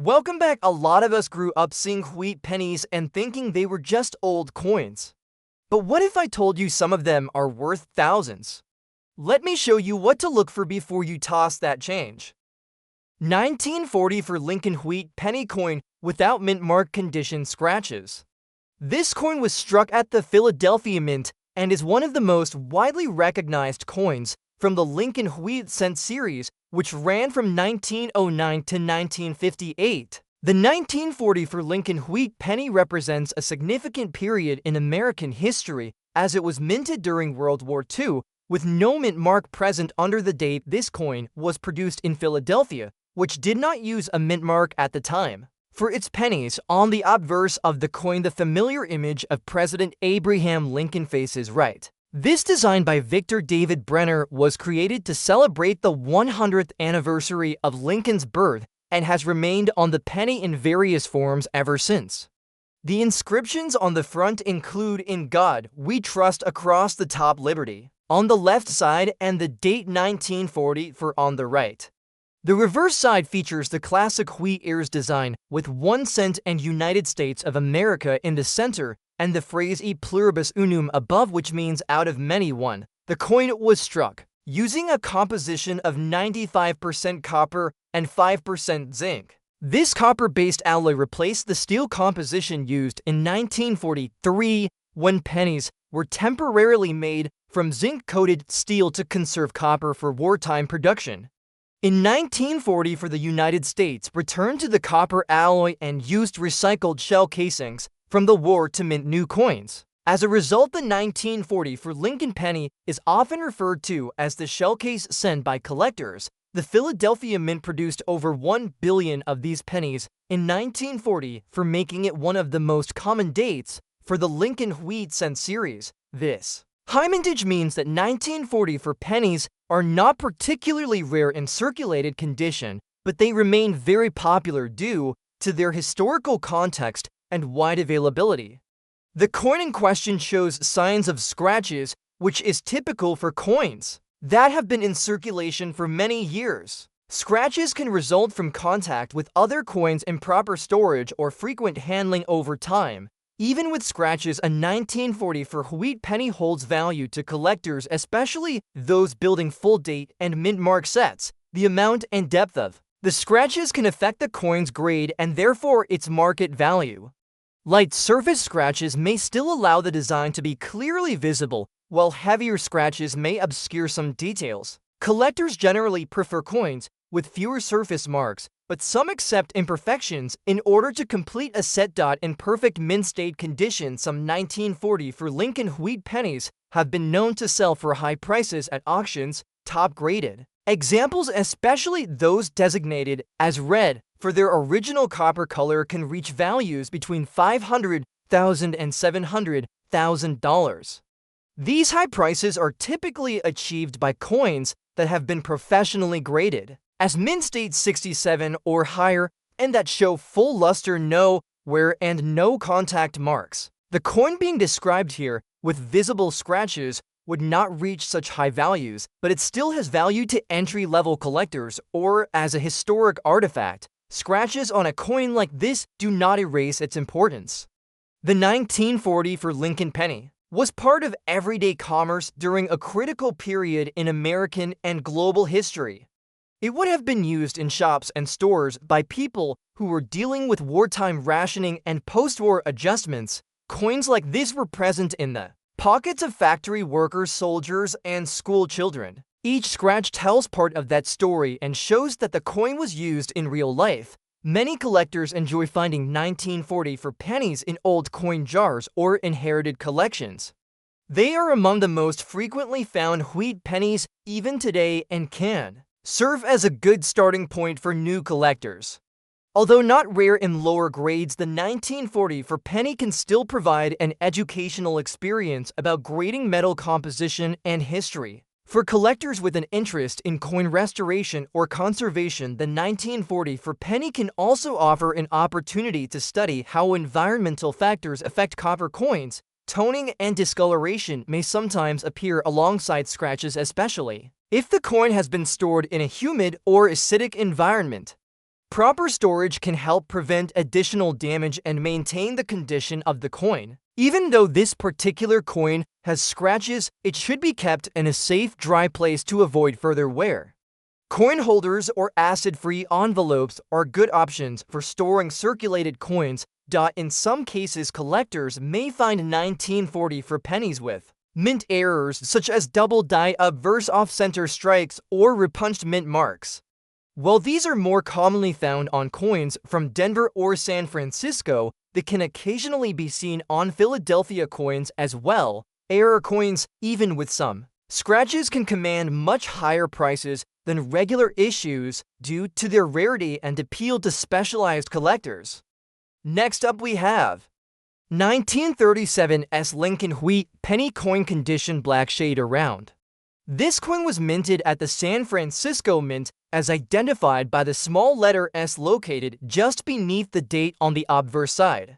Welcome back. A lot of us grew up seeing wheat pennies and thinking they were just old coins. But what if I told you some of them are worth thousands? Let me show you what to look for before you toss that change. 1940 for Lincoln Wheat penny coin without mint mark condition scratches. This coin was struck at the Philadelphia Mint and is one of the most widely recognized coins from the Lincoln Wheat cent series, which ran from 1909 to 1958. The 1940 for Lincoln Wheat penny represents a significant period in American history as it was minted during World War II, with no mint mark present under the date this coin was produced in Philadelphia, which did not use a mint mark at the time. For its pennies, on the obverse of the coin, the familiar image of President Abraham Lincoln faces right. This design by Victor David Brenner was created to celebrate the 100th anniversary of Lincoln's birth and has remained on the penny in various forms ever since. The inscriptions on the front include "In God We Trust" across the top, Liberty on the left side, and the date 1940 for on the right. The reverse side features the classic wheat ears design with 1 cent and United States of America in the center and the phrase "E pluribus unum" above, which means "out of many one." The coin was struck using a composition of 95% copper and 5% zinc. This copper-based alloy replaced the steel composition used in 1943 when pennies were temporarily made from zinc-coated steel to conserve copper for wartime production. In 1940 for the United States, returned to the copper alloy and used recycled shell casings from the war to mint new coins. As a result, the 1940 for Lincoln penny is often referred to as the shell case sent by collectors. The Philadelphia Mint produced over 1 billion of these pennies in 1940 for making it one of the most common dates for the Lincoln Wheat cent series. This high mintage means that 1940 for pennies are not particularly rare in circulated condition, but they remain very popular due to their historical context and wide availability. The coin in question shows signs of scratches, which is typical for coins that have been in circulation for many years. Scratches can result from contact with other coins, improper storage, or frequent handling over time. Even with scratches, a 1940 for wheat penny holds value to collectors, especially those building full date and mint mark sets. The amount and depth of the scratches can affect the coin's grade and therefore its market value. Light surface scratches may still allow the design to be clearly visible, while heavier scratches may obscure some details. Collectors generally prefer coins with fewer surface marks, but some accept imperfections in order to complete a set. In perfect mint state condition, some 1940 for Lincoln Wheat pennies have been known to sell for high prices at auctions, top graded. Examples, especially those designated as red for their original copper color, can reach values between $500,000 and $700,000. These high prices are typically achieved by coins that have been professionally graded as mint state 67 or higher and that show full luster, no wear, and no contact marks. The coin being described here with visible scratches would not reach such high values, but it still has value to entry-level collectors or as a historic artifact. Scratches on a coin like this do not erase its importance. The 1940 for Lincoln penny was part of everyday commerce during a critical period in American and global history. It would have been used in shops and stores by people who were dealing with wartime rationing and post-war adjustments. Coins like this were present in the pockets of factory workers, soldiers, and school children. Each scratch tells part of that story and shows that the coin was used in real life. Many collectors enjoy finding 1940 for pennies in old coin jars or inherited collections. They are among the most frequently found wheat pennies even today and can serve as a good starting point for new collectors. Although not rare in lower grades, the 1940 for penny can still provide an educational experience about grading metal composition and history. For collectors with an interest in coin restoration or conservation, the 1940 for penny can also offer an opportunity to study how environmental factors affect copper coins. Toning and discoloration may sometimes appear alongside scratches, especially if the coin has been stored in a humid or acidic environment. Proper storage can help prevent additional damage and maintain the condition of the coin. Even though this particular coin has scratches, it should be kept in a safe, dry place to avoid further wear. Coin holders or acid-free envelopes are good options for storing circulated coins. In some cases, collectors may find 1940 for pennies with mint errors such as double die-up versus off-center strikes or repunched mint marks. While these are more commonly found on coins from Denver or San Francisco, they can occasionally be seen on Philadelphia coins as well. Error coins, even with some scratches, can command much higher prices than regular issues due to their rarity and appeal to specialized collectors. Next up we have 1937 S. Lincoln Wheat Penny Coin Condition Black Shade Around. This coin was minted at the San Francisco Mint as identified by the small letter S located just beneath the date on the obverse side.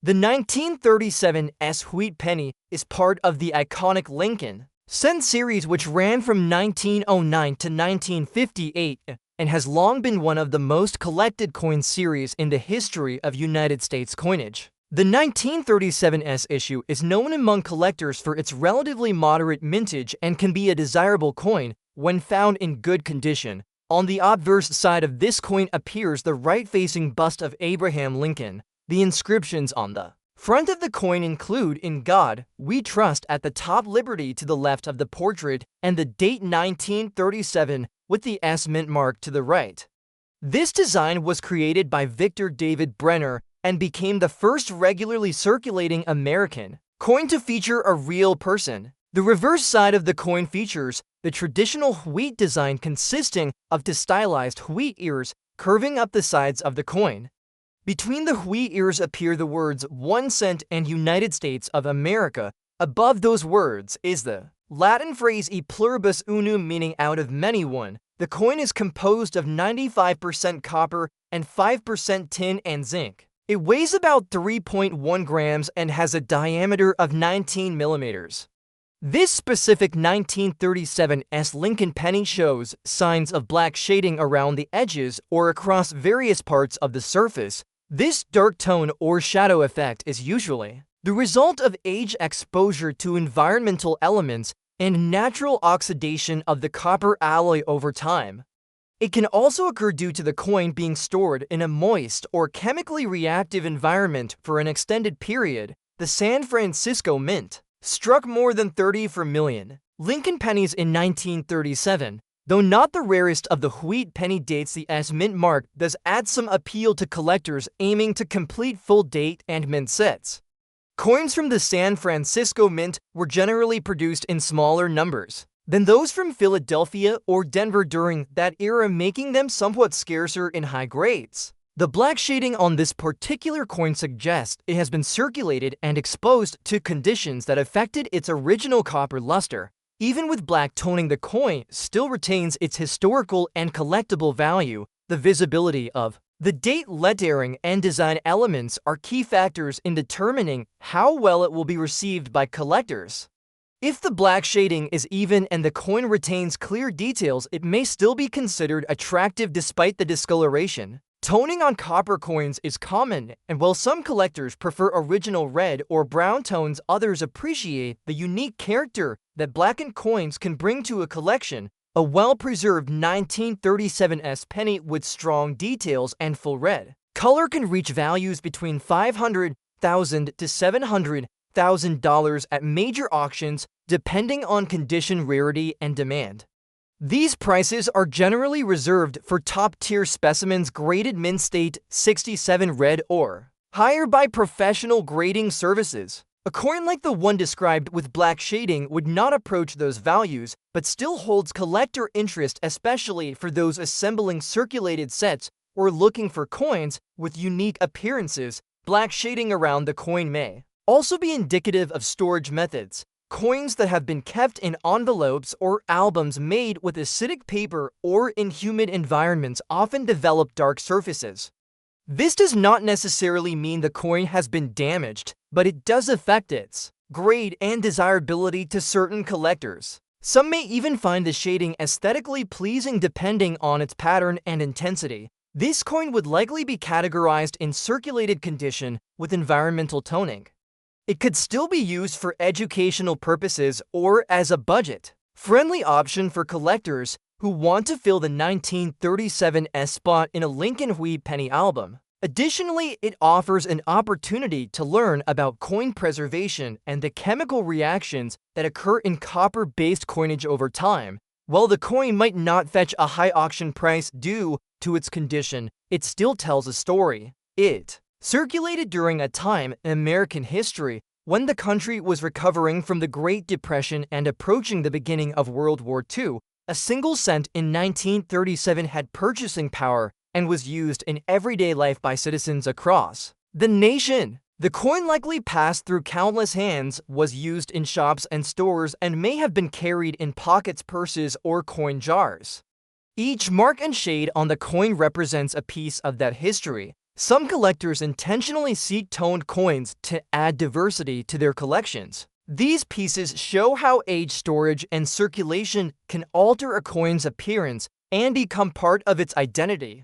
The 1937 S Wheat Penny is part of the iconic Lincoln Cent series, which ran from 1909 to 1958 and has long been one of the most collected coin series in the history of United States coinage. The 1937 S issue is known among collectors for its relatively moderate mintage and can be a desirable coin when found in good condition. On the obverse side of this coin appears the right-facing bust of Abraham Lincoln. The inscriptions on the front of the coin include "In God We Trust" at the top, "Liberty" to the left of the portrait, and the date 1937 with the S mint mark to the right. This design was created by Victor David Brenner and became the first regularly circulating American coin to feature a real person. The reverse side of the coin features the traditional wheat design consisting of two stylized wheat ears curving up the sides of the coin. Between the wheat ears appear the words 1 cent and United States of America. Above those words is the Latin phrase e pluribus unum, meaning out of many one. The coin is composed of 95% copper and 5% tin and zinc. It weighs about 3.1 grams and has a diameter of 19 millimeters. This specific 1937 S Lincoln penny shows signs of black shading around the edges or across various parts of the surface. This dark tone or shadow effect is usually the result of age, exposure to environmental elements, and natural oxidation of the copper alloy over time. It can also occur due to the coin being stored in a moist or chemically reactive environment for an extended period. The San Francisco Mint struck more than 30 for million Lincoln pennies in 1937. Though not the rarest of the wheat penny dates, the S mint mark does add some appeal to collectors aiming to complete full date and mint sets. Coins from the San Francisco Mint were generally produced in smaller numbers than those from Philadelphia or Denver during that era, making them somewhat scarcer in high grades. The black shading on this particular coin suggests it has been circulated and exposed to conditions that affected its original copper luster. Even with black toning, the coin still retains its historical and collectible value. The visibility of the date, lettering, and design elements are key factors in determining how well it will be received by collectors. If the black shading is even and the coin retains clear details, it may still be considered attractive despite the discoloration. Toning on copper coins is common, and while some collectors prefer original red or brown tones, others appreciate the unique character that blackened coins can bring to a collection. A well-preserved 1937 S penny with strong details and full red color can reach values between $500,000 to $700,000 at major auctions, depending on condition, rarity, and demand. These prices are generally reserved for top-tier specimens graded mint state 67 red or higher by professional grading services. A coin like the one described with black shading would not approach those values, but still holds collector interest, especially for those assembling circulated sets or looking for coins with unique appearances. Black shading around the coin may also be indicative of storage methods. Coins that have been kept in envelopes or albums made with acidic paper or in humid environments often develop dark surfaces. This does not necessarily mean the coin has been damaged, but it does affect its grade and desirability to certain collectors. Some may even find the shading aesthetically pleasing depending on its pattern and intensity. This coin would likely be categorized in circulated condition with environmental toning. It could still be used for educational purposes or as a budget-friendly option for collectors who want to fill the 1937 S spot in a Lincoln Wheat penny album. Additionally, it offers an opportunity to learn about coin preservation and the chemical reactions that occur in copper-based coinage over time. While the coin might not fetch a high auction price due to its condition, it still tells a story. It circulated during a time in American history when the country was recovering from the Great Depression and approaching the beginning of World War II. A single cent in 1937 had purchasing power and was used in everyday life by citizens across the nation. The coin likely passed through countless hands, was used in shops and stores, and may have been carried in pockets, purses, or coin jars. Each mark and shade on the coin represents a piece of that history. Some collectors intentionally seek toned coins to add diversity to their collections. These pieces show how age, storage, and circulation can alter a coin's appearance and become part of its identity.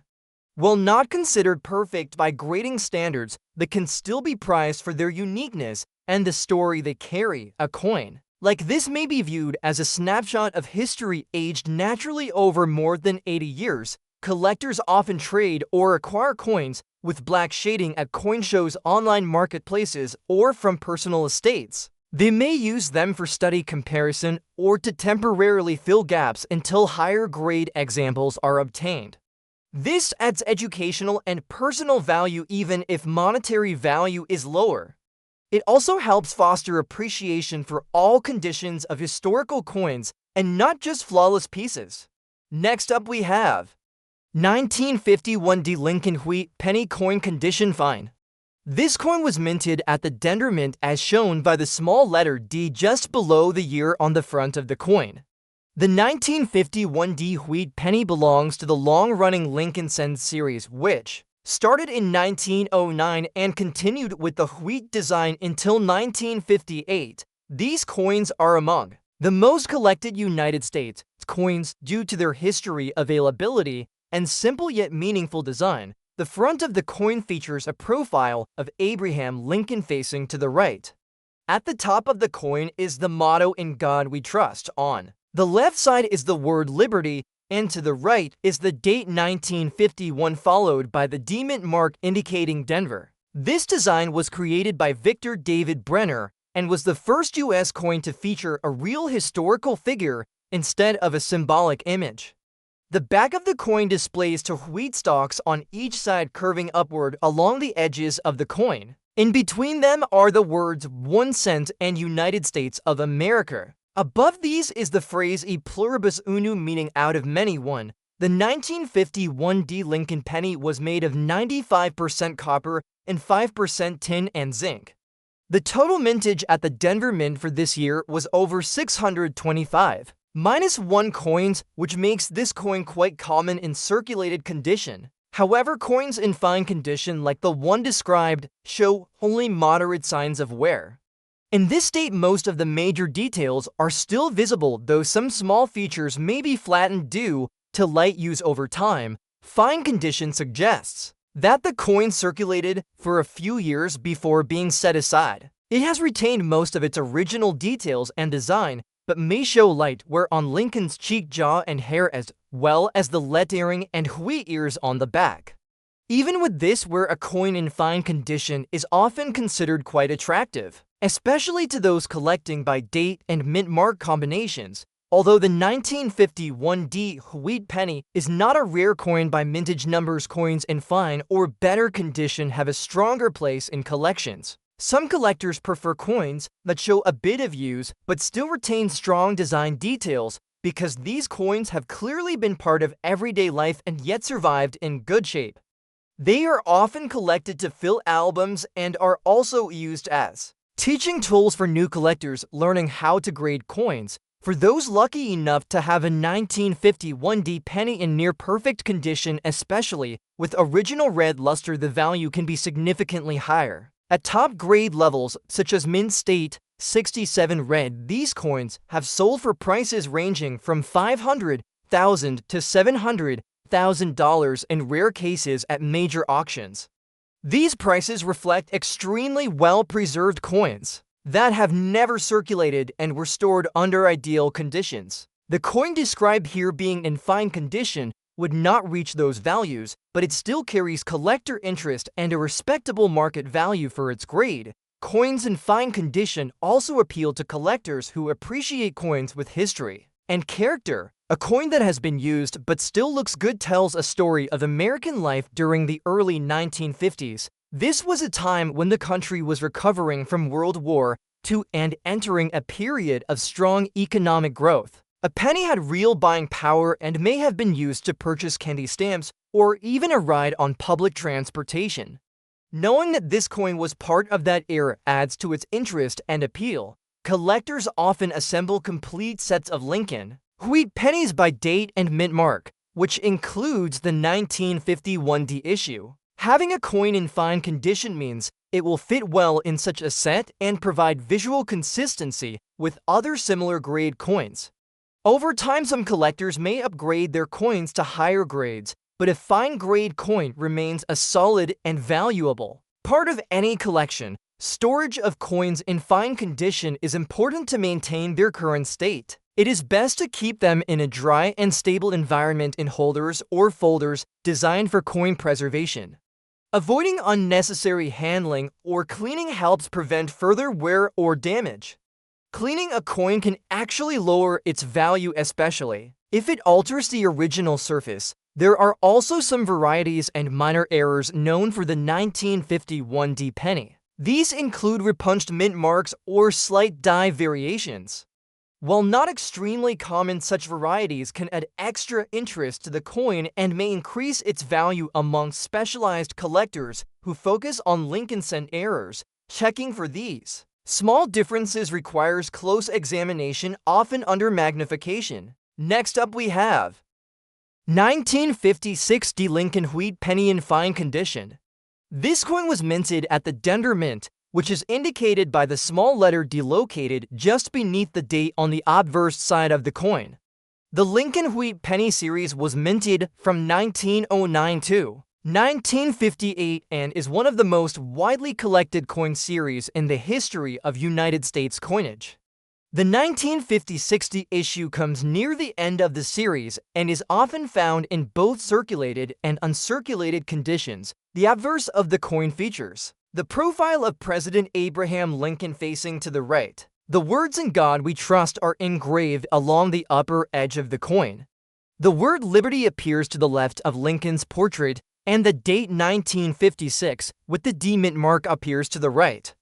While not considered perfect by grading standards, they can still be prized for their uniqueness and the story they carry. A coin like this may be viewed as a snapshot of history aged naturally over more than 80 years. Collectors often trade or acquire coins with black shading at coin shows, online marketplaces, or from personal estates. They may use them for study comparison or to temporarily fill gaps until higher grade examples are obtained. This adds educational and personal value even if monetary value is lower. It also helps foster appreciation for all conditions of historical coins and not just flawless pieces. Next up we have 1951 D Lincoln Wheat penny coin condition fine. This coin was minted at the Denver Mint as shown by the small letter D just below the year on the front of the coin. The 1951 D Wheat penny belongs to the long-running Lincoln Cents series, which started in 1909 and continued with the Wheat design until 1958. These coins are among the most collected United States coins due to their history, availability, and simple yet meaningful design. The front of the coin features a profile of Abraham Lincoln facing to the right. At the top of the coin is the motto "In God We Trust." On the left side is the word liberty, and to the right is the date 1951 followed by the D-Mint mark indicating Denver. This design was created by Victor David Brenner and was the first U.S. coin to feature a real historical figure instead of a symbolic image. The back of the coin displays two wheat stalks on each side curving upward along the edges of the coin. In between them are the words 1 cent and United States of America. Above these is the phrase "E pluribus unum," meaning out of many one. The 1951 D Lincoln penny was made of 95% copper and 5% tin and zinc. The total mintage at the Denver Mint for this year was over 625. -1 coins, which makes this coin quite common in circulated condition. However, coins in fine condition like the one described show only moderate signs of wear. In this state, most of the major details are still visible, though some small features may be flattened due to light use over time. Fine condition suggests that the coin circulated for a few years before being set aside. It has retained most of its original details and design, but may show light wear on Lincoln's cheek, jaw, and hair, as well as the lettering and wheat ears on the back. Even with this wear, a coin in fine condition is often considered quite attractive, especially to those collecting by date and mint mark combinations. Although the 1951 D Wheat penny is not a rare coin by mintage numbers, coins in fine or better condition have a stronger place in collections. Some collectors prefer coins that show a bit of use but still retain strong design details because these coins have clearly been part of everyday life and yet survived in good shape. They are often collected to fill albums and are also used as teaching tools for new collectors learning how to grade coins. For those lucky enough to have a 1951 D penny in near perfect condition, especially with original red luster, the value can be significantly higher. At top grade levels, such as Mint State 67 Red, these coins have sold for prices ranging from $500,000 to $700,000 $1,000 in rare cases at major auctions. These prices reflect extremely well-preserved coins that have never circulated and were stored under ideal conditions. The coin described here being in fine condition would not reach those values, but it still carries collector interest and a respectable market value for its grade. Coins in fine condition also appeal to collectors who appreciate coins with history and character. A coin that has been used but still looks good tells a story of American life during the early 1950s. This was a time when the country was recovering from World War II and entering a period of strong economic growth. A penny had real buying power and may have been used to purchase candy stamps or even a ride on public transportation. Knowing that this coin was part of that era adds to its interest and appeal. Collectors often assemble complete sets of Lincoln wheat pennies by date and mint mark, which includes the 1951 issue. Having a coin in fine condition means it will fit well in such a set and provide visual consistency with other similar grade coins. Over time, some collectors may upgrade their coins to higher grades, but a fine grade coin remains a solid and valuable part of any collection. Storage of coins in fine condition is important to maintain their current state. It is best to keep them in a dry and stable environment in holders or folders designed for coin preservation. Avoiding unnecessary handling or cleaning helps prevent further wear or damage. Cleaning a coin can actually lower its value, especially if it alters the original surface. There are also some varieties and minor errors known for the 1951 penny. These include repunched mint marks or slight die variations. While not extremely common, such varieties can add extra interest to the coin and may increase its value among specialized collectors who focus on Lincoln cent errors. Checking for these small differences requires close examination, often under magnification. Next up we have 1956 Lincoln wheat penny in fine condition. This coin was minted at the Denver Mint, which is indicated by the small letter D located just beneath the date on the obverse side of the coin. The Lincoln wheat penny series was minted from 1909 to 1958 and is one of the most widely collected coin series in the history of United States coinage. The 1956 issue comes near the end of the series and is often found in both circulated and uncirculated conditions. The obverse of the coin features the profile of President Abraham Lincoln facing to the right. The words "In God We Trust" are engraved along the upper edge of the coin. The word "Liberty" appears to the left of Lincoln's portrait, and the date 1956 with the D mint mark appears to the right.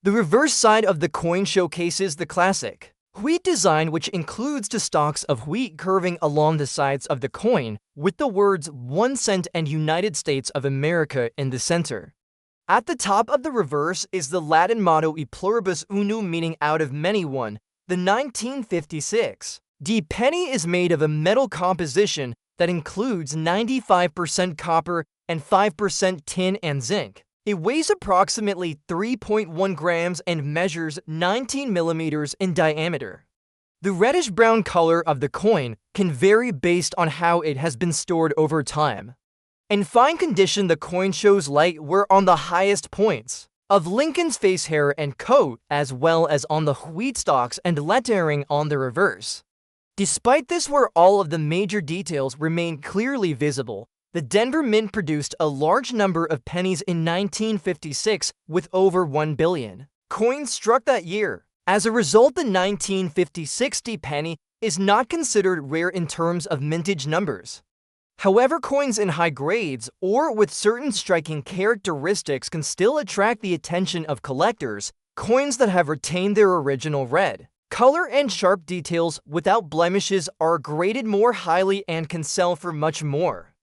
The reverse side of the coin showcases the classic wheat design, which includes the stalks of wheat curving along the sides of the coin, with the words 1 cent and United States of America in the center. At the top of the reverse is the Latin motto E pluribus unum, meaning out of many one. The 1956 penny is made of a metal composition that includes 95% copper and 5% tin and zinc. It weighs approximately 3.1 grams and measures 19 millimeters in diameter. The reddish-brown color of the coin can vary based on how it has been stored over time. In fine condition, the coin shows light wear on the highest points of Lincoln's face hair and coat, as well as on the wheat stalks and lettering on the reverse. Despite this, where all of the major details remain clearly visible, the Denver Mint produced a large number of pennies in 1956 with over 1 billion coins struck that year. As a result, the 1956 penny is not considered rare in terms of mintage numbers. However, coins in high grades or with certain striking characteristics can still attract the attention of collectors. Coins that have retained their original red color and sharp details without blemishes are graded more highly and can sell for much more.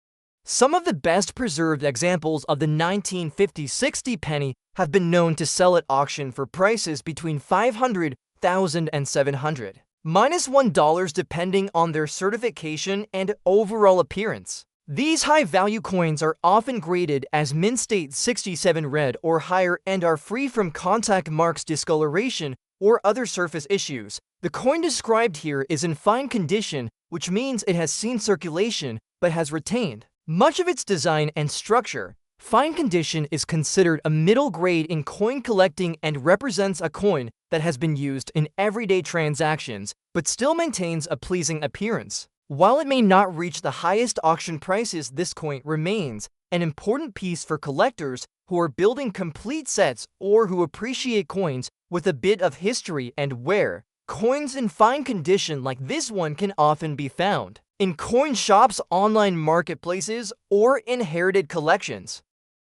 Some of the best preserved examples of the 1956 penny have been known to sell at auction for prices between $500,000 and $700,000 depending on their certification and overall appearance. These high-value coins are often graded as mint state 67 red or higher and are free from contact marks, discoloration, or other surface issues. The coin described here is in fine condition, which means it has seen circulation, but but has retained much of its design and structure. Fine condition is considered a middle grade in coin collecting and represents a coin that has been used in everyday transactions, but still maintains a pleasing appearance. While it may not reach the highest auction prices, this coin remains an important piece for collectors who are building complete sets or who appreciate coins with a bit of history and wear. Coins in fine condition like this one can often be found in coin shops, online marketplaces, or inherited collections.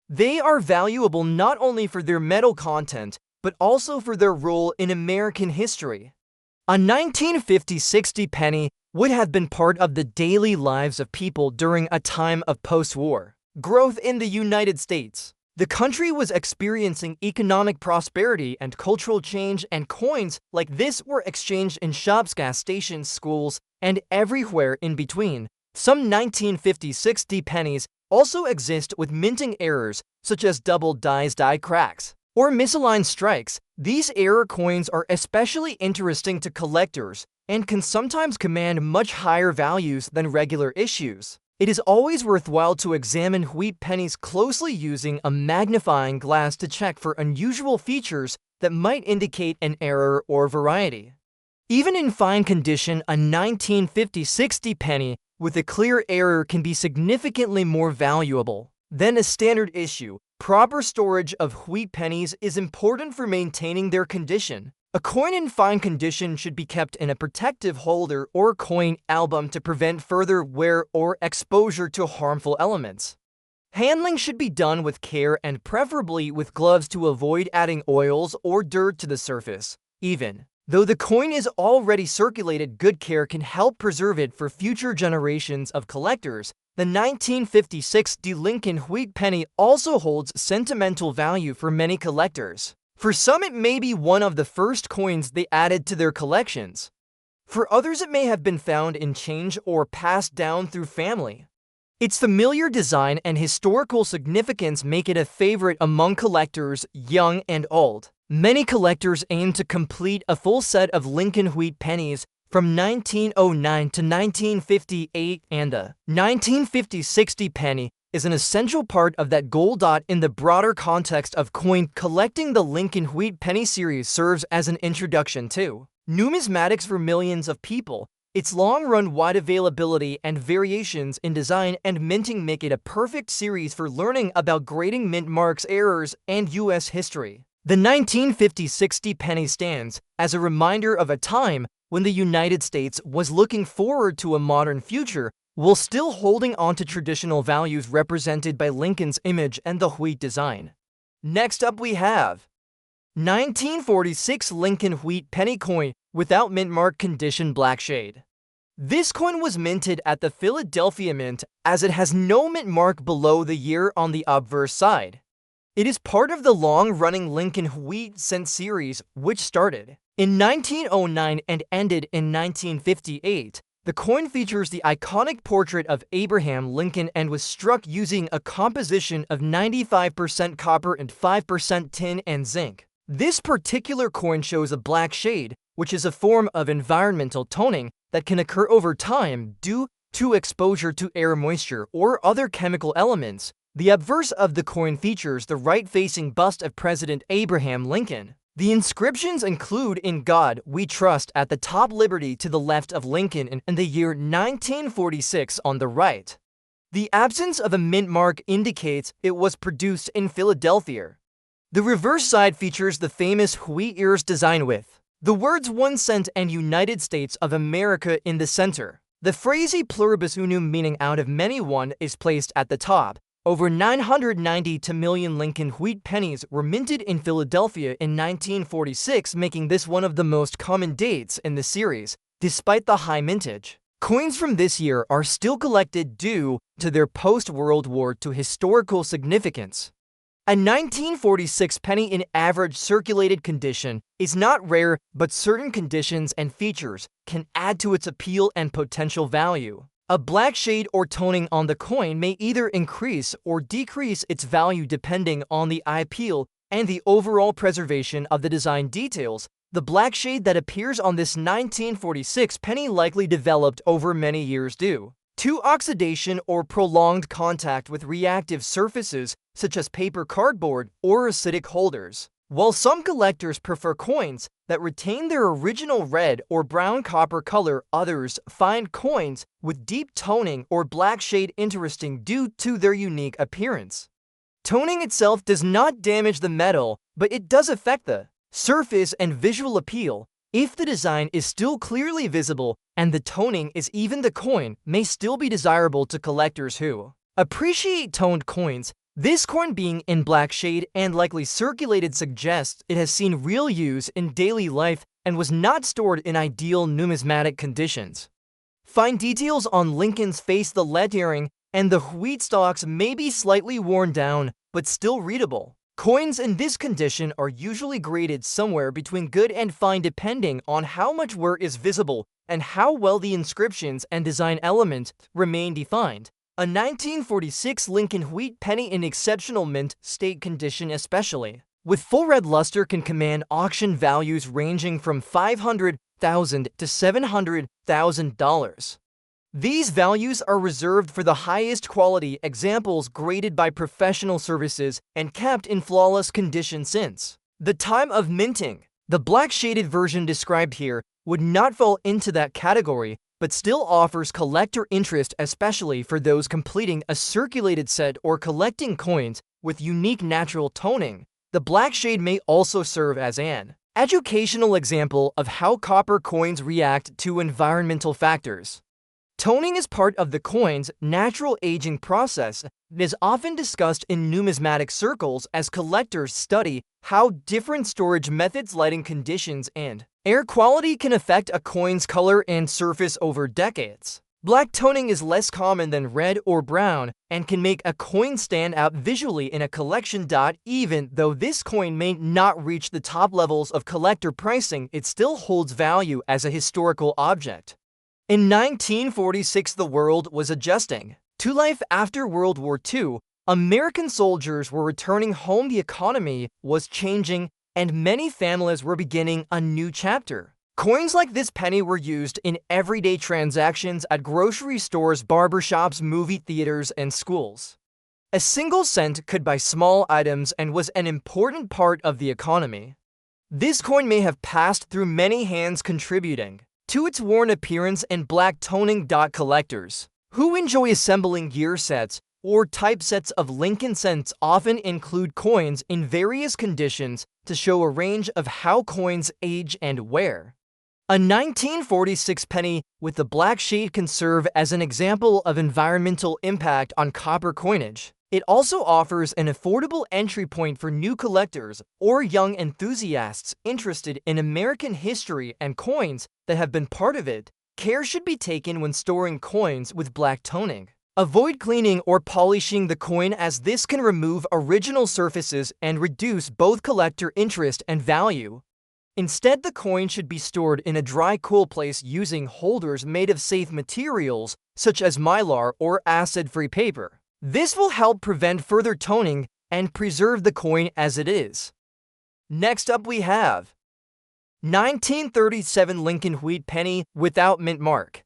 They are valuable not only for their metal content, but also for their role in American history. A 1950 60 penny would have been part of the daily lives of people during a time of post-war growth in the United States. The country was experiencing economic prosperity and cultural change, and coins like this were exchanged in shops, gas stations, schools, and everywhere in between. Some 1950 60 pennies also exist with minting errors, such as double die cracks or misaligned strikes. These error coins are especially interesting to collectors and can sometimes command much higher values than regular issues. It is always worthwhile to examine wheat pennies closely using a magnifying glass to check for unusual features that might indicate an error or variety. Even in fine condition, a 1950 60 penny with a clear error can be significantly more valuable than a standard issue. Proper storage of wheat pennies is important for maintaining their condition. A coin in fine condition should be kept in a protective holder or coin album to prevent further wear or exposure to harmful elements. Handling should be done with care and preferably with gloves to avoid adding oils or dirt to the surface. Even though the coin is already circulated, good care can help preserve it for future generations of collectors. The 1956 Lincoln wheat penny also holds sentimental value for many collectors. For some, it may be one of the first coins they added to their collections. For others, it may have been found in change or passed down through family. Its familiar design and historical significance make it a favorite among collectors, young and old. Many collectors aim to complete a full set of Lincoln wheat pennies from 1909 to 1958, and the 1950 60 penny is an essential part of that goal. In the broader context of coin collecting, the Lincoln wheat penny series serves as an introduction to numismatics for millions of people. Its long-run wide availability and variations in design and minting make it a perfect series for learning about grading, mint marks, errors, and U.S. history. The 1950 60 penny stands as a reminder of a time when the United States was looking forward to a modern future while still holding on to traditional values represented by Lincoln's image and the wheat design. Next up, we have 1946 Lincoln wheat penny coin without mint mark condition, black shade. This coin was minted at the Philadelphia Mint as it has no mint mark below the year on the obverse side. It is part of the long-running Lincoln wheat cent series, which started in 1909 and ended in 1958. The coin features the iconic portrait of Abraham Lincoln and was struck using a composition of 95% copper and 5% tin and zinc. This particular coin shows a black shade, which is a form of environmental toning that can occur over time due to exposure to air, moisture, or other chemical elements. The obverse of the coin features the right-facing bust of President Abraham Lincoln. The inscriptions include "In God We Trust" at the top, "Liberty" to the left of Lincoln, and the year 1946 on the right. The absence of a mint mark indicates it was produced in Philadelphia. The reverse side features the famous wheat ears design with the words 1 cent and United States of America in the center. The phrase "E pluribus unum," meaning out of many one, is placed at the top. Over 990 million Lincoln wheat pennies were minted in Philadelphia in 1946, making this one of the most common dates in the series. Despite the high mintage, coins from this year are still collected due to their post-World War II historical significance. A 1946 penny in average circulated condition is not rare, but certain conditions and features can add to its appeal and potential value. A black shade or toning on the coin may either increase or decrease its value depending on the eye appeal and the overall preservation of the design details. The black shade that appears on this 1946 penny likely developed over many years due to oxidation or prolonged contact with reactive surfaces such as paper, cardboard, or acidic holders. While some collectors prefer coins that retain their original red or brown copper color, others find coins with deep toning or black shade interesting due to their unique appearance. Toning itself does not damage the metal, but it does affect the surface and visual appeal. If the design is still clearly visible and the toning is even, the coin may still be desirable to collectors who appreciate toned coins. This coin being in black shade and likely circulated suggests it has seen real use in daily life and was not stored in ideal numismatic conditions. Fine details on Lincoln's face, the lettering, and the wheat stalks may be slightly worn down, but still readable. Coins in this condition are usually graded somewhere between good and fine depending on how much wear is visible and how well the inscriptions and design elements remain defined. A 1946 Lincoln wheat penny in exceptional mint state condition, especially with full red luster, can command auction values ranging from $500,000 to $700,000. These values are reserved for the highest quality examples graded by professional services and kept in flawless condition since the time of minting. The black shaded version described here would not fall into that category, but still offers collector interest, especially for those completing a circulated set or collecting coins with unique natural toning. The black shade may also serve as an educational example of how copper coins react to environmental factors. Toning is part of the coin's natural aging process and is often discussed in numismatic circles as collectors study how different storage methods, lighting conditions, and air quality can affect a coin's color and surface over decades. Black toning is less common than red or brown and can make a coin stand out visually in a collection. Even though this coin may not reach the top levels of collector pricing, it still holds value as a historical object. In 1946, the world was adjusting to life after World War II. American soldiers were returning home, the economy was changing, and many families were beginning a new chapter. Coins like this penny were used in everyday transactions at grocery stores, barbershops, movie theaters, and schools. A single cent could buy small items and was an important part of the economy. This coin may have passed through many hands, contributing to its worn appearance and black toning. Collectors who enjoy assembling year sets or typesets of Lincoln cents often include coins in various conditions to show a range of how coins age and wear. A 1946 penny with the black shade can serve as an example of environmental impact on copper coinage. It also offers an affordable entry point for new collectors or young enthusiasts interested in American history and coins that have been part of it. Care should be taken when storing coins with black toning. Avoid cleaning or polishing the coin, as this can remove original surfaces and reduce both collector interest and value. Instead, the coin should be stored in a dry, cool place using holders made of safe materials such as mylar or acid-free paper. This will help prevent further toning and preserve the coin as it is. Next up, we have 1937 Lincoln wheat penny without mint mark.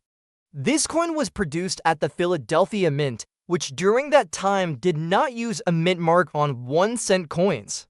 This coin was produced at the Philadelphia Mint, which during that time did not use a mint mark on 1-cent coins.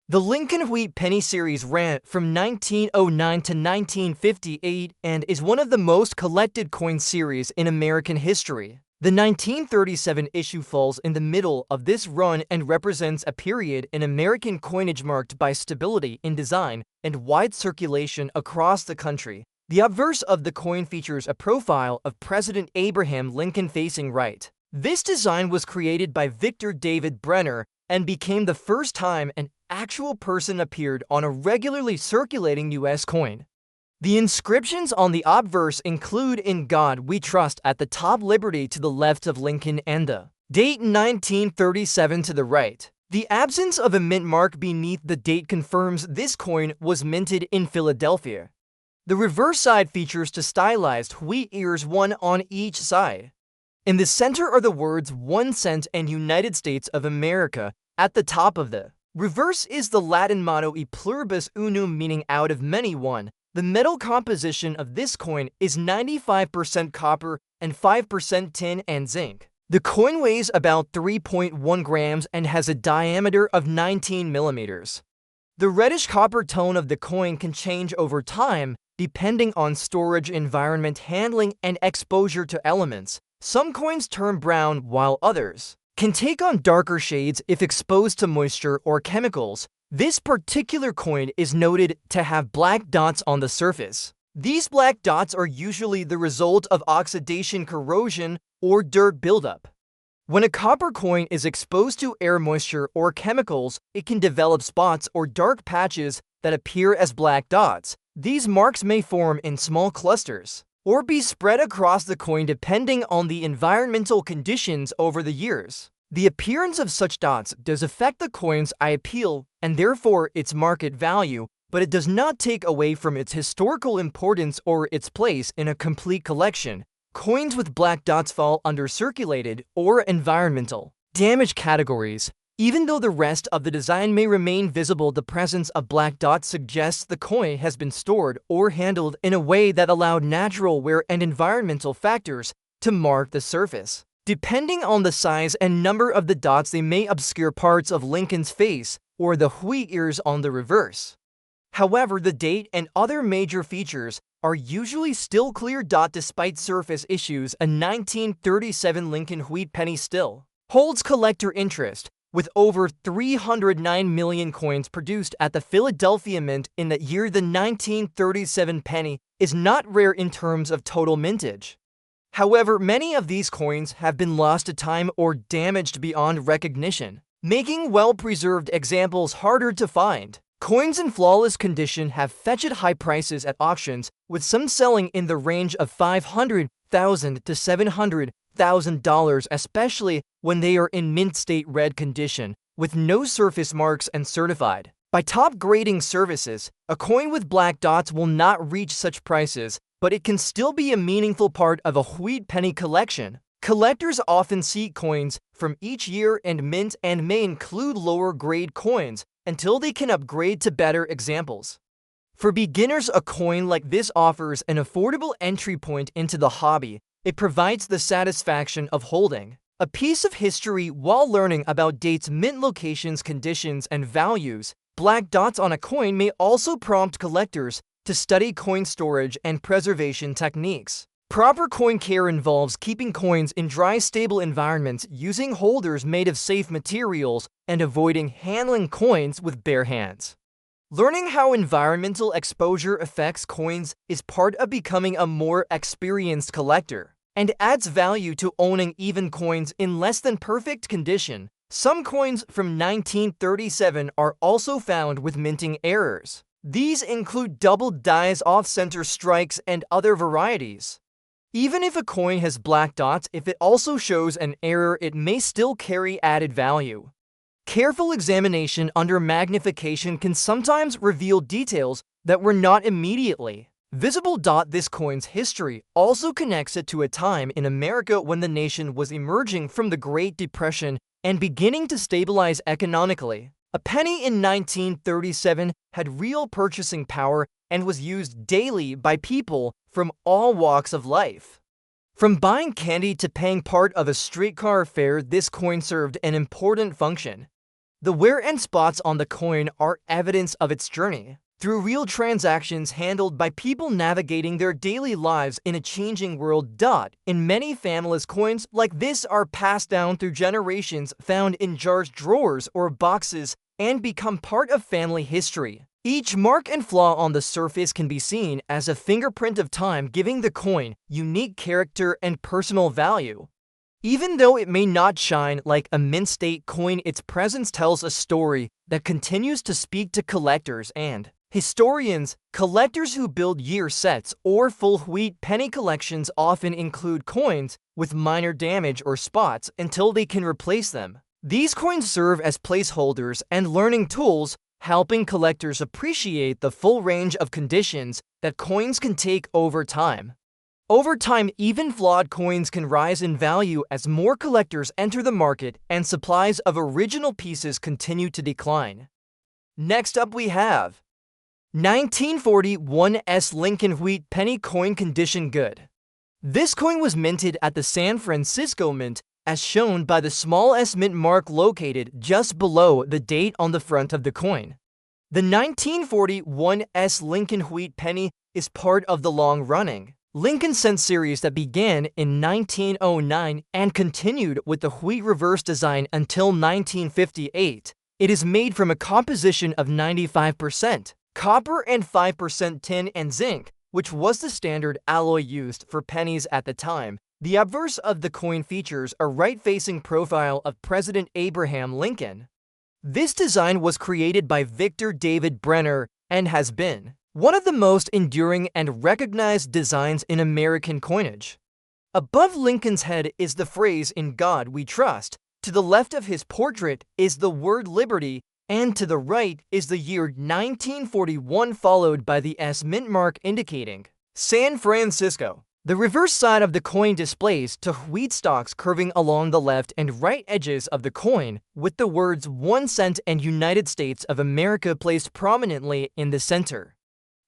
The Lincoln wheat penny series ran from 1909 to 1958 and is one of the most collected coin series in American history. The 1937 issue falls in the middle of this run and represents a period in American coinage marked by stability in design and wide circulation across the country. The obverse of the coin features a profile of President Abraham Lincoln facing right. This design was created by Victor David Brenner and became the first time an actual person appeared on a regularly circulating U.S. coin. The inscriptions on the obverse include "In God We Trust" at the top, "Liberty" to the left of Lincoln, and the date 1937 to the right. The absence of a mint mark beneath the date confirms this coin was minted in Philadelphia. The reverse side features two stylized wheat ears, one on each side. In the center are the words 1 cent and United States of America. At the top of the reverse is the Latin motto "E pluribus unum," meaning out of many one. The metal composition of this coin is 95% copper, and 5% tin and zinc. The coin weighs about 3.1 grams and has a diameter of 19 millimeters. The reddish copper tone of the coin can change over time depending on storage environment handling and exposure to elements. Some coins turn brown while others can take on darker shades if exposed to moisture or chemicals. This particular coin is noted to have black dots on the surface. These black dots are usually the result of oxidation, corrosion, or dirt buildup. When a copper coin is exposed to air, moisture, or chemicals, it can develop spots or dark patches that appear as black dots. These marks may form in small clusters or be spread across the coin depending on the environmental conditions over the years. The appearance of such dots does affect the coin's eye appeal and therefore its market value, but it does not take away from its historical importance or its place in a complete collection. Coins with black dots fall under circulated or environmental damage categories. Even though the rest of the design may remain visible, the presence of black dots suggests the coin has been stored or handled in a way that allowed natural wear and environmental factors to mark the surface. Depending on the size and number of the dots, they may obscure parts of Lincoln's face or the wheat ears on the reverse. However, the date and other major features are usually still clear. Despite surface issues, a 1937 Lincoln wheat penny still holds collector interest, with over 309 million coins produced at the Philadelphia Mint in that year. The 1937 penny is not rare in terms of total mintage. However, many of these coins have been lost to time or damaged beyond recognition, making well-preserved examples harder to find. Coins in flawless condition have fetched high prices at auctions, with some selling in the range of $500,000 to $700,000, especially when they are in mint state red condition, with no surface marks and certified by top grading services. A coin with black dots will not reach such prices, but it can still be a meaningful part of a wheat penny collection. Collectors often seek coins from each year and mint and may include lower grade coins until they can upgrade to better examples. For beginners, a coin like this offers an affordable entry point into the hobby. It provides the satisfaction of holding a piece of history while learning about dates, mint locations, conditions, and values. Black dots on a coin may also prompt collectors to study coin storage and preservation techniques. Proper coin care involves keeping coins in dry, stable environments, using holders made of safe materials, and avoiding handling coins with bare hands. Learning how environmental exposure affects coins is part of becoming a more experienced collector and adds value to owning even coins in less than perfect condition. Some coins from 1937 are also found with minting errors. These include double dies, off-center strikes, and other varieties. Even if a coin has black dots, if it also shows an error, it may still carry added value. Careful examination under magnification can sometimes reveal details that were not immediately visible. This coin's history also connects it to a time in America when the nation was emerging from the Great Depression and beginning to stabilize economically. A penny in 1937 had real purchasing power and was used daily by people from all walks of life. From buying candy to paying part of a streetcar fare, this coin served an important function. The wear and spots on the coin are evidence of its journey through real transactions handled by people navigating their daily lives in a changing world. In many families, coins like this are passed down through generations, found in jars, drawers, or boxes, and become part of family history. Each mark and flaw on the surface can be seen as a fingerprint of time, giving the coin unique character and personal value. Even though it may not shine like a mint state coin, its presence tells a story that continues to speak to collectors and historians. Collectors who build year sets or full wheat penny collections often include coins with minor damage or spots until they can replace them. These coins serve as placeholders and learning tools, helping collectors appreciate the full range of conditions that coins can take over time. Over time, even flawed coins can rise in value as more collectors enter the market and supplies of original pieces continue to decline. Next up, we have 1941 Lincoln wheat penny coin, condition good. This coin was minted at the San Francisco Mint, as shown by the small S mint mark located just below the date on the front of the coin. The 1941 S Lincoln Wheat penny is part of the long-running Lincoln cent series that began in 1909 and continued with the wheat reverse design until 1958. It is made from a composition of 95% copper and 5% tin and zinc, which was the standard alloy used for pennies at the time. The obverse of the coin features a right-facing profile of President Abraham Lincoln. This design was created by Victor David Brenner and has been one of the most enduring and recognized designs in American coinage. Above Lincoln's head is the phrase "In God We Trust," to the left of his portrait is the word liberty, and to the right is the year 1941 followed by the S mint mark indicating San Francisco. The reverse side of the coin displays two wheat stalks curving along the left and right edges of the coin, with the words 1 cent and United States of America placed prominently in the center.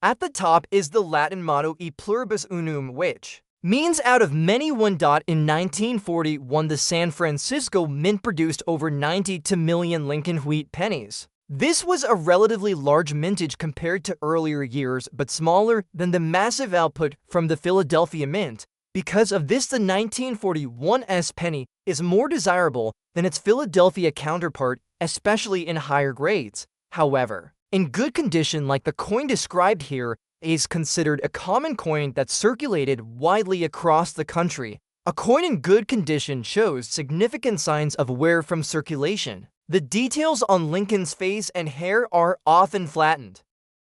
At the top is the Latin motto E pluribus unum, which means out of many one. In 1941, the San Francisco Mint produced over 92 million Lincoln Wheat pennies. This was a relatively large mintage compared to earlier years, but smaller than the massive output from the Philadelphia Mint. Because of this, the 1941 S penny is more desirable than its Philadelphia counterpart, especially in higher grades. However, in good condition, like the coin described here, is considered a common coin that circulated widely across the country. A coin in good condition shows significant signs of wear from circulation. The details on Lincoln's face and hair are often flattened.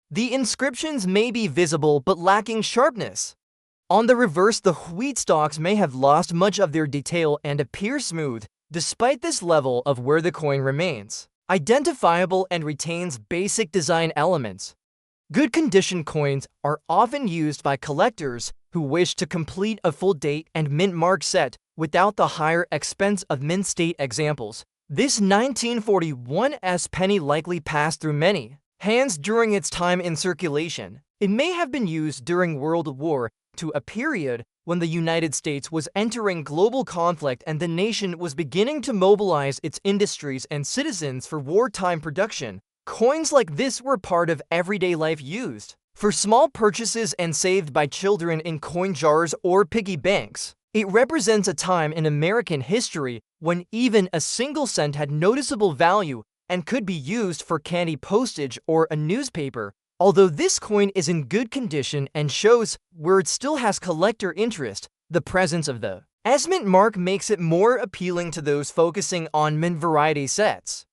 The inscriptions may be visible but lacking sharpness. On the reverse, the wheat stalks may have lost much of their detail and appear smooth. Despite this level of wear, the coin remains identifiable and retains basic design elements. Good condition coins are often used by collectors who wish to complete a full date and mint mark set without the higher expense of mint state examples. This 1941 S penny likely passed through many hands during its time in circulation. It may have been used during World War II, a period when the United States was entering global conflict and the nation was beginning to mobilize its industries and citizens for wartime production. Coins like this were part of everyday life, used for small purchases and saved by children in coin jars or piggy banks. It represents a time in American history when even a single cent had noticeable value and could be used for candy, postage, or a newspaper. Although this coin is in good condition and shows where it still has collector interest, the presence of the S mint mark makes it more appealing to those focusing on mint variety sets.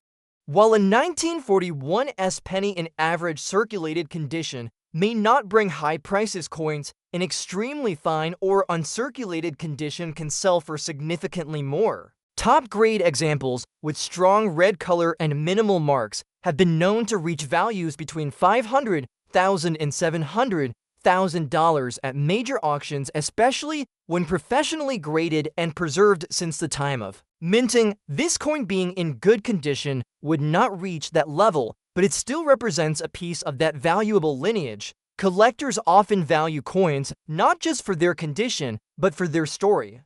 While a 1941 S penny in average circulated condition may not bring high prices, coins in extremely fine or uncirculated condition can sell for significantly more. Top-grade examples with strong red color and minimal marks have been known to reach values between $500,000 and $700,000 at major auctions, especially when professionally graded and preserved since the time of minting. This coin, being in good condition, would not reach that level, but it still represents a piece of that valuable lineage. Collectors often value coins not just for their condition, but for their story.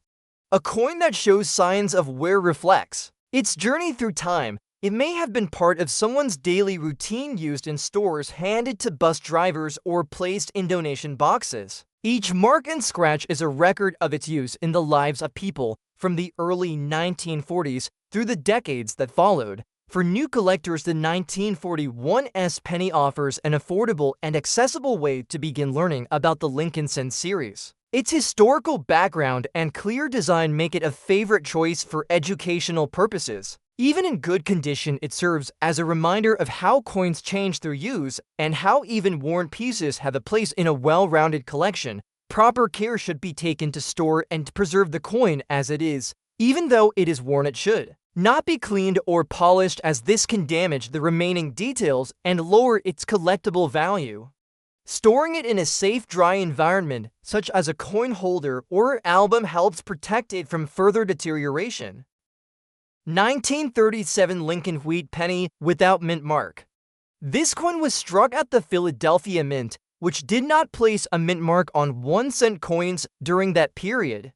A coin that shows signs of wear reflects its journey through time. It may have been part of someone's daily routine, used in stores, handed to bus drivers, or placed in donation boxes. Each mark and scratch is a record of its use in the lives of people from the early 1940s through the decades that followed. For new collectors, the 1941 S penny offers an affordable and accessible way to begin learning about the Lincoln Cent series. Its historical background and clear design make it a favorite choice for educational purposes. Even in good condition, it serves as a reminder of how coins change through use and how even worn pieces have a place in a well-rounded collection. Proper care should be taken to store and preserve the coin as it is. Even though it is worn, it should not be cleaned or polished, as this can damage the remaining details and lower its collectible value. Storing it in a safe, dry environment, such as a coin holder or album, helps protect it from further deterioration. 1937 Lincoln Wheat penny without mint mark. This coin was struck at the Philadelphia Mint which did not place a mint mark on 1-cent coins during that period.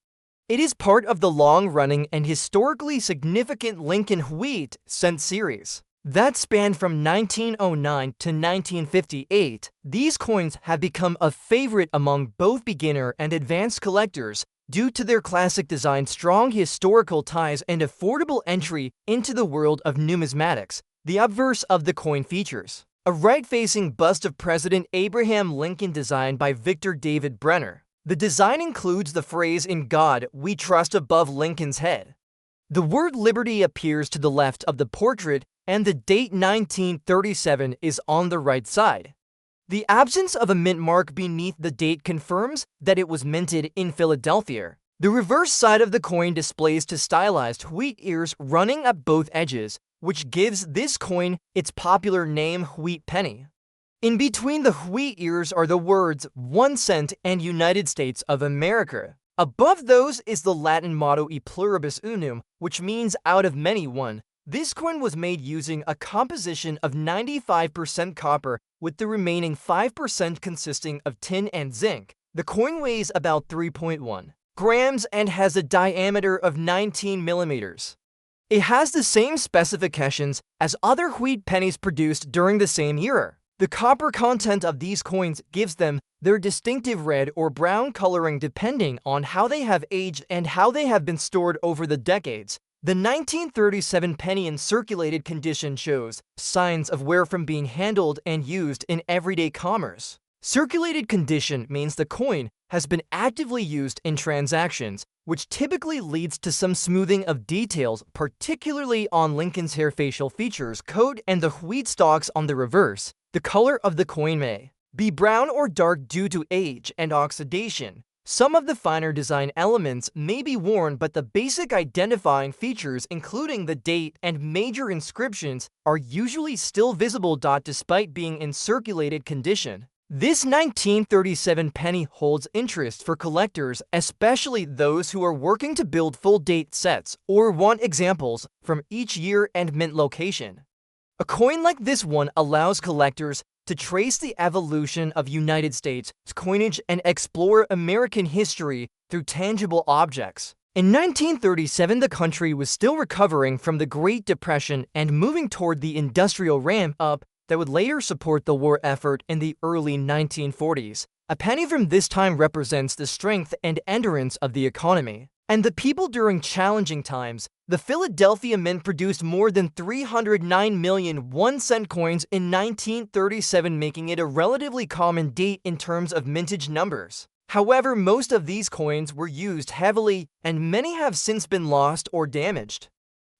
It is part of the long-running and historically significant Lincoln Wheat cent series that spanned from 1909 to 1958. These coins have become a favorite among both beginner and advanced collectors due to their classic design, strong historical ties, and affordable entry into the world of numismatics. The obverse of the coin features a right-facing bust of President Abraham Lincoln designed by Victor David Brenner. The design includes the phrase "In God We Trust" above Lincoln's head. The word liberty appears to the left of the portrait, and the date 1937 is on the right side. The absence of a mint mark beneath the date confirms that it was minted in Philadelphia. The reverse side of the coin displays two stylized wheat ears running at both edges, which gives this coin its popular name, wheat penny. In between the wheat ears are the words 1 cent and United States of America. Above those is the Latin motto E pluribus unum, which means out of many one. This coin was made using a composition of 95% copper, with the remaining 5% consisting of tin and zinc. The coin weighs about 3.1 grams and has a diameter of 19 millimeters. It has the same specifications as other wheat pennies produced during the same era. The copper content of these coins gives them their distinctive red or brown coloring depending on how they have aged and how they have been stored over the decades. The 1937 penny in circulated condition shows signs of wear from being handled and used in everyday commerce. Circulated condition means the coin has been actively used in transactions, which typically leads to some smoothing of details, particularly on Lincoln's hair, facial features, coat, and the wheat stalks on the reverse. The color of the coin may be brown or dark due to age and oxidation. Some of the finer design elements may be worn, but the basic identifying features, including the date and major inscriptions, are usually still visible. Despite being in circulated condition, this 1937 penny holds interest for collectors, especially those who are working to build full date sets or want examples from each year and mint location. A coin like this one allows collectors to trace the evolution of United States coinage and explore American history through tangible objects. In 1937, the country was still recovering from the Great Depression and moving toward the industrial ramp-up that would later support the war effort in the early 1940s. A penny from this time represents the strength and endurance of the economy and the people during challenging times. The Philadelphia Mint produced more than 309 million 1-cent coins in 1937, making it a relatively common date in terms of mintage numbers. However, most of these coins were used heavily, and many have since been lost or damaged.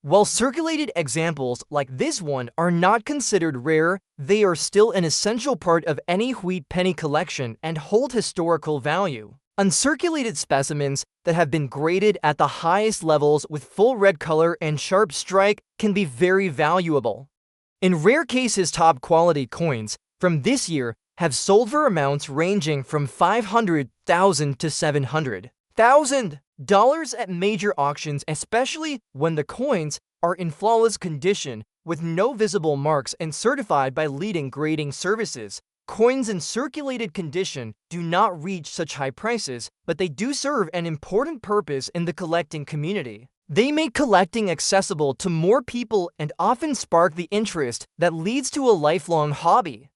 While circulated examples like this one are not considered rare, they are still an essential part of any wheat penny collection and hold historical value. Uncirculated specimens that have been graded at the highest levels with full red color and sharp strike can be very valuable. In rare cases, top-quality coins from this year have sold for amounts ranging from $500,000 to $700,000 at major auctions, especially when the coins are in flawless condition with no visible marks and certified by leading grading services. Coins in circulated condition do not reach such high prices, but they do serve an important purpose in the collecting community. They make collecting accessible to more people and often spark the interest that leads to a lifelong hobby.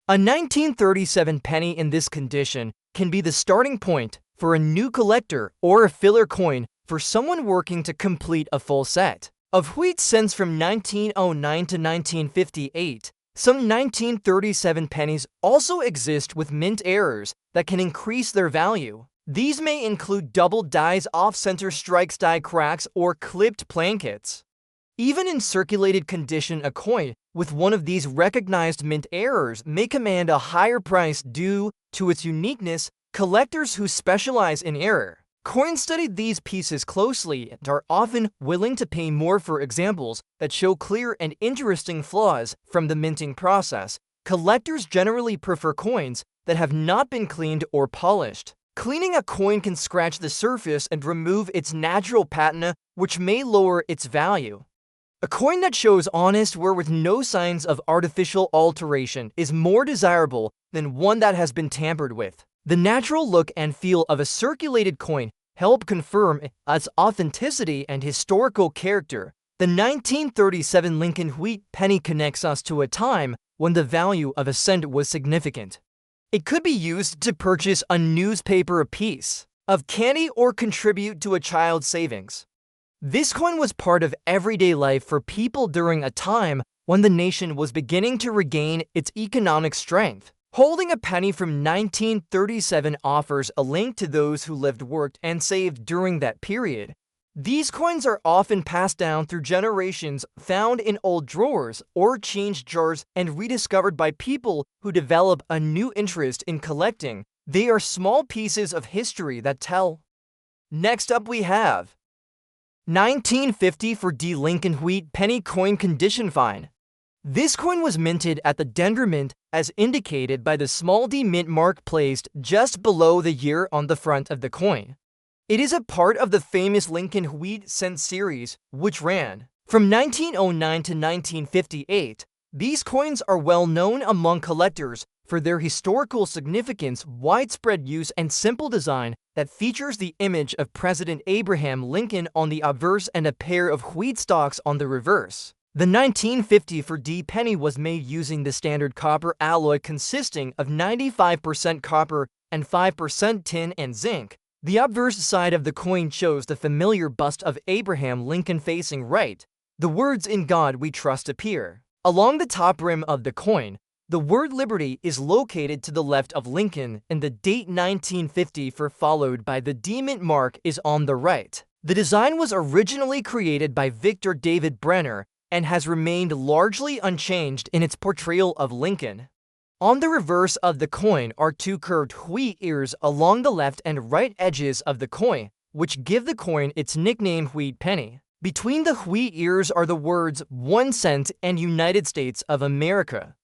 A 1937 penny in this condition can be the starting point for a new collector or a filler coin for someone working to complete a full set. Of wheat cents from 1909 to 1958, some 1937 pennies also exist with mint errors that can increase their value. These may include double dies, off-center strikes, die cracks, or clipped plankets. Even in circulated condition, a coin with one of these recognized mint errors may command a higher price due to its uniqueness. Collectors who specialize in error coins study these pieces closely and are often willing to pay more for examples that show clear and interesting flaws from the minting process. Collectors generally prefer coins that have not been cleaned or polished. Cleaning a coin can scratch the surface and remove its natural patina, which may lower its value. A coin that shows honest wear with no signs of artificial alteration is more desirable than one that has been tampered with. The natural look and feel of a circulated coin help confirm its authenticity and historical character. The 1937 Lincoln wheat penny connects us to a time when the value of a cent was significant. It could be used to purchase a newspaper, a piece of candy, or contribute to a child's savings. This coin was part of everyday life for people during a time when the nation was beginning to regain its economic strength. Holding a penny from 1937 offers a link to those who lived, worked, and saved during that period. These coins are often passed down through generations, found in old drawers or change jars, and rediscovered by people who develop a new interest in collecting. They are small pieces of history that tell. Next up we have 1950 for D. Lincoln wheat penny coin condition fine. This coin was minted at the Denver Mint as indicated by the small D mint mark placed just below the year on the front of the coin. It is a part of the famous Lincoln wheat cent series, which ran from 1909 to 1958. These coins are well known among collectors for their historical significance, widespread use, and simple design that features the image of President Abraham Lincoln on the obverse and a pair of wheat stalks on the reverse. The 1950 for D penny was made using the standard copper alloy consisting of 95% copper and 5% tin and zinc. The obverse side of the coin shows the familiar bust of Abraham Lincoln facing right. The words "In God We Trust" appear. Along the top rim of the coin, the word Liberty is located to the left of Lincoln, and the date 1950 for followed by the D mint mark is on the right. The design was originally created by Victor David Brenner and has remained largely unchanged in its portrayal of Lincoln. On the reverse of the coin are two curved wheat ears along the left and right edges of the coin, which give the coin its nickname wheat penny. Between the wheat ears are the words 1 cent and United States of America.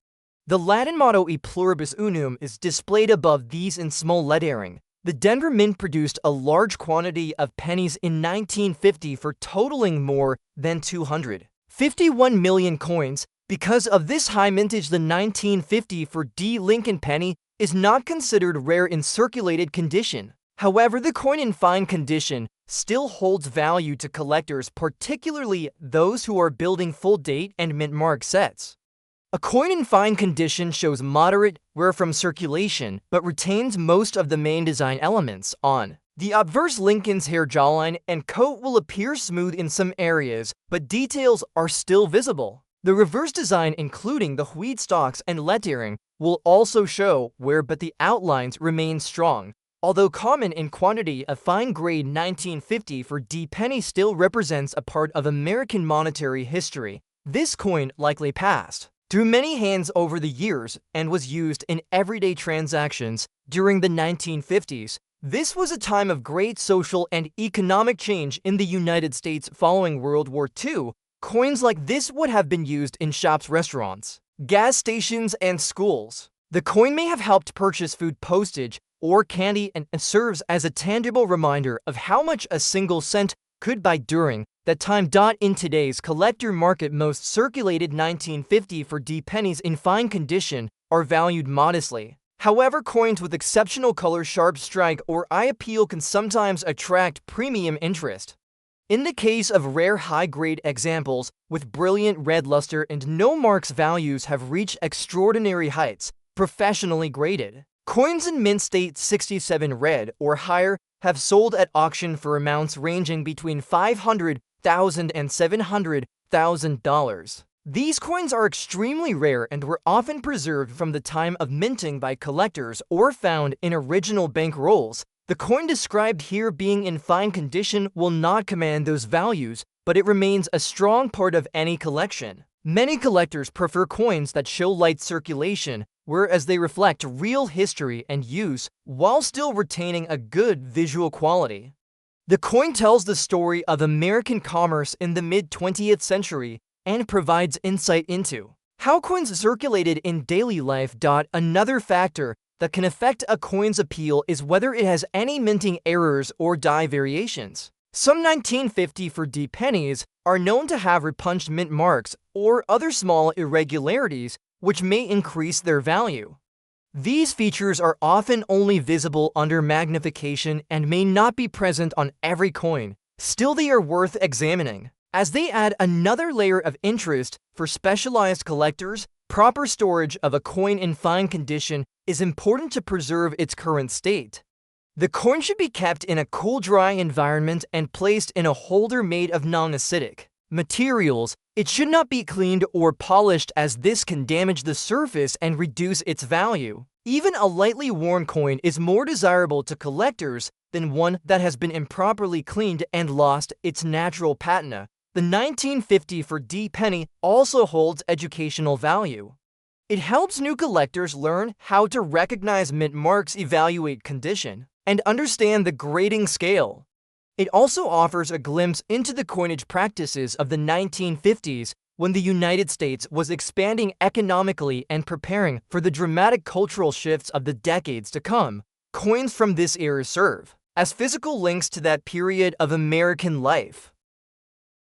The Latin motto E pluribus unum is displayed above these in small lettering. The Denver Mint produced a large quantity of pennies in 1950 for totaling more than 251 million coins. Because of this high mintage, the 1950 for D Lincoln penny is not considered rare in circulated condition. However, the coin in fine condition still holds value to collectors, particularly those who are building full date and mint mark sets. A coin in fine condition shows moderate wear from circulation, but retains most of the main design elements. On the obverse, Lincoln's hair, jawline, and coat will appear smooth in some areas, but details are still visible. The reverse design, including the wheat stalks and lettering, will also show wear, but the outlines remain strong. Although common in quantity, a fine-grade 1950 for D penny still represents a part of American monetary history. This coin likely passed through many hands over the years and was used in everyday transactions during the 1950s. This was a time of great social and economic change in the United States following World War II. Coins like this would have been used in shops, restaurants, gas stations, and schools. The coin may have helped purchase food, postage, or candy, and serves as a tangible reminder of how much a single cent could buy during that time. In today's collector market, most circulated 1950 for D pennies in fine condition are valued modestly. However, coins with exceptional color, sharp strike, or eye appeal can sometimes attract premium interest. In the case of rare high-grade examples with brilliant red luster and no marks, values have reached extraordinary heights. Professionally graded coins in mint state 67 red or higher have sold at auction for amounts ranging between $500,000 and $700,000. These coins are extremely rare and were often preserved from the time of minting by collectors or found in original bank rolls. The coin described here, being in fine condition, will not command those values, but it remains a strong part of any collection. Many collectors prefer coins that show light circulation, whereas they reflect real history and use while still retaining a good visual quality. The coin tells the story of American commerce in the mid-20th century and provides insight into how coins circulated in daily life. Another factor that can affect a coin's appeal is whether it has any minting errors or die variations. Some 1950 for D pennies are known to have repunched mint marks or other small irregularities which may increase their value. These features are often only visible under magnification and may not be present on every coin. Still, they are worth examining, as they add another layer of interest for specialized collectors. Proper storage of a coin in fine condition is important to preserve its current state. The coin should be kept in a cool, dry environment and placed in a holder made of non-acidic materials. It should not be cleaned or polished, as this can damage the surface and reduce its value. Even a lightly worn coin is more desirable to collectors than one that has been improperly cleaned and lost its natural patina. The 1950 for D penny also holds educational value. It helps new collectors learn how to recognize mint marks, evaluate condition, and understand the grading scale. It also offers a glimpse into the coinage practices of the 1950s, when the United States was expanding economically and preparing for the dramatic cultural shifts of the decades to come. Coins from this era serve as physical links to that period of American life.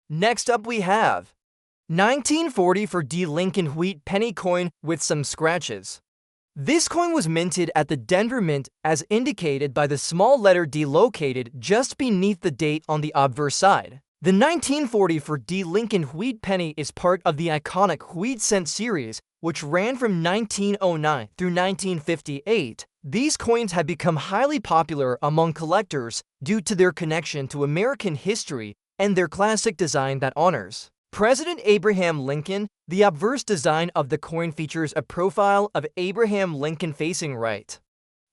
Next up we have 1940 for D Lincoln Wheat penny coin with some scratches. This coin was minted at the Denver Mint, as indicated by the small letter D located just beneath the date on the obverse side. The 1940 for D Lincoln Wheat penny is part of the iconic Wheat Cent series, which ran from 1909 through 1958. These coins have become highly popular among collectors due to their connection to American history and their classic design that honors President Abraham Lincoln. The obverse design of the coin features a profile of Abraham Lincoln facing right.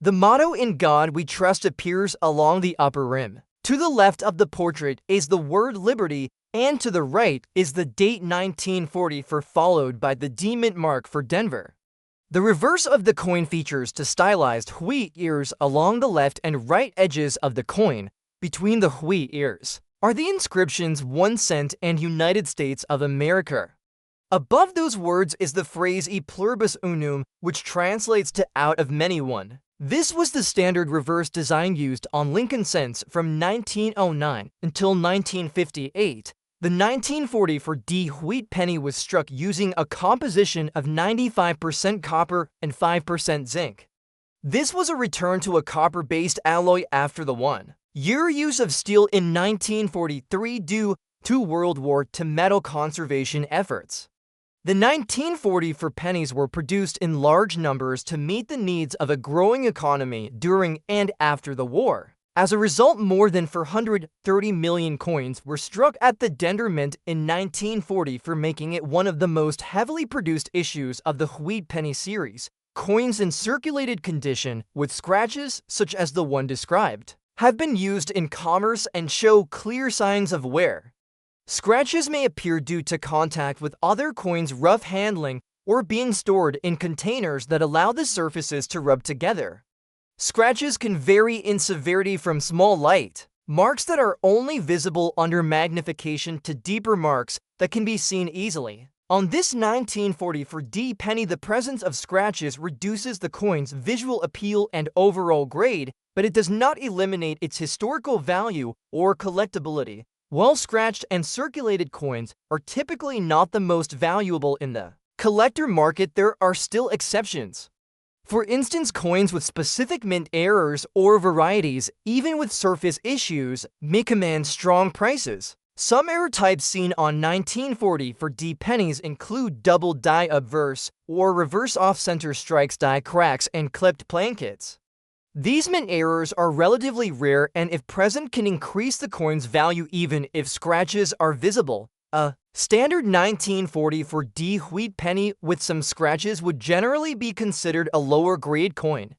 The motto "In God We Trust" appears along the upper rim. To the left of the portrait is the word liberty, and to the right is the date 1940 followed by the D mint mark for Denver. The reverse of the coin features two stylized wheat ears along the left and right edges of the coin. Between the wheat ears are the inscriptions 1 cent and United States of America. Above those words is the phrase "E pluribus unum," which translates to "out of many one." This was the standard reverse design used on Lincoln cents from 1909 until 1958. The 1940 for D wheat penny was struck using a composition of 95% copper and 5% zinc. This was a return to a copper-based alloy after the one-year use of steel in 1943 due to World War II metal conservation efforts. The 1940 for pennies were produced in large numbers to meet the needs of a growing economy during and after the war. As a result, more than 430 million coins were struck at the Denver Mint in 1940, for making it one of the most heavily produced issues of the wheat penny series. Coins in circulated condition with scratches, such as the one described, have been used in commerce and show clear signs of wear. Scratches may appear due to contact with other coins, rough handling, or being stored in containers that allow the surfaces to rub together. Scratches can vary in severity from small light marks that are only visible under magnification to deeper marks that can be seen easily. On this 1940 for D penny, the presence of scratches reduces the coin's visual appeal and overall grade, but it does not eliminate its historical value or collectability. Well-scratched and circulated coins are typically not the most valuable in the collector market. There are still exceptions. For instance, coins with specific mint errors or varieties, even with surface issues, may command strong prices. Some error types seen on 1940 for D pennies include double die obverse or reverse off-center strikes, die cracks, and clipped plankets. These mint errors are relatively rare, and if present can increase the coin's value even if scratches are visible. A standard 1940 for D wheat penny with some scratches would generally be considered a lower grade coin.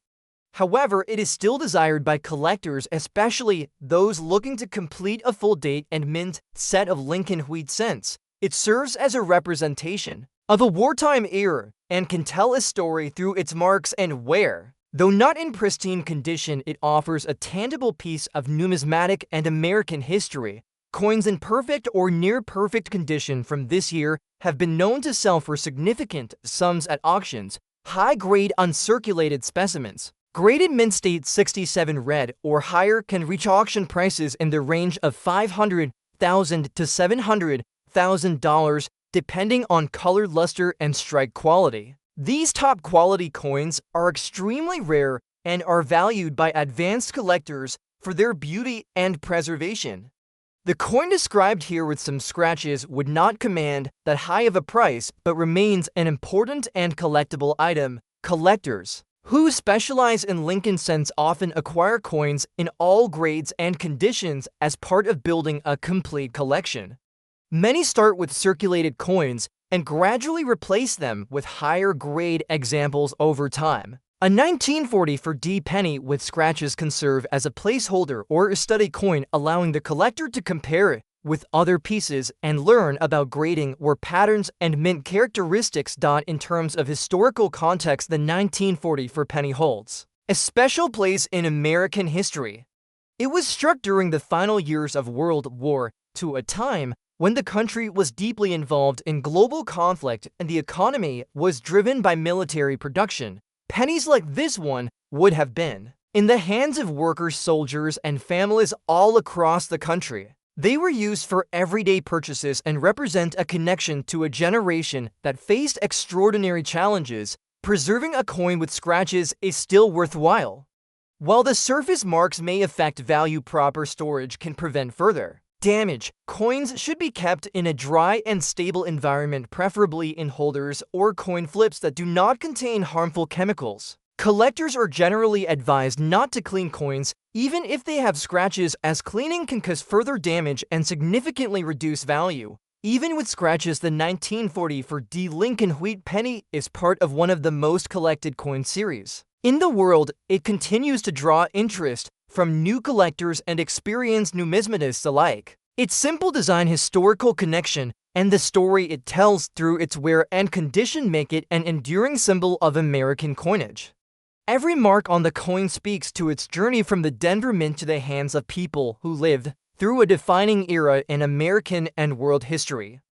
However, it is still desired by collectors, especially those looking to complete a full date and mint set of Lincoln wheat cents. It serves as a representation of a wartime era and can tell a story through its marks and wear. Though not in pristine condition, it offers a tangible piece of numismatic and American history. Coins in perfect or near-perfect condition from this year have been known to sell for significant sums at auctions. High-grade uncirculated specimens Graded mint state 67 red or higher can reach auction prices in the range of $500,000 to $700,000 depending on color, luster, and strike quality. These top quality coins are extremely rare and are valued by advanced collectors for their beauty and preservation. The coin described here with some scratches would not command that high of a price but remains an important and collectible item. Collectors who specialize in Lincoln cents often acquire coins in all grades and conditions as part of building a complete collection. Many start with circulated coins and gradually replace them with higher grade examples over time. A 1940 for D penny with scratches can serve as a placeholder or a study coin, allowing the collector to compare it with other pieces and learn about grading or patterns and mint characteristics. In terms of historical context, the 1940 for penny holds a special place in American history. It was struck during the final years of World War II, a time when the country was deeply involved in global conflict and the economy was driven by military production. Pennies like this one would have been in the hands of workers, soldiers, and families all across the country. They were used for everyday purchases and represent a connection to a generation that faced extraordinary challenges. Preserving a coin with scratches is still worthwhile. While the surface marks may affect value, proper storage can prevent further damage. Coins should be kept in a dry and stable environment, preferably in holders or coin flips that do not contain harmful chemicals. Collectors are generally advised not to clean coins, even if they have scratches, as cleaning can cause further damage and significantly reduce value. Even with scratches, the 1940 for D Lincoln Wheat penny is part of one of the most collected coin series in the world. It continues to draw interest from new collectors and experienced numismatists alike. Its simple design, historical connection, and the story it tells through its wear and condition make it an enduring symbol of American coinage. Every mark on the coin speaks to its journey from the Denver Mint to the hands of people who lived through a defining era in American and world history.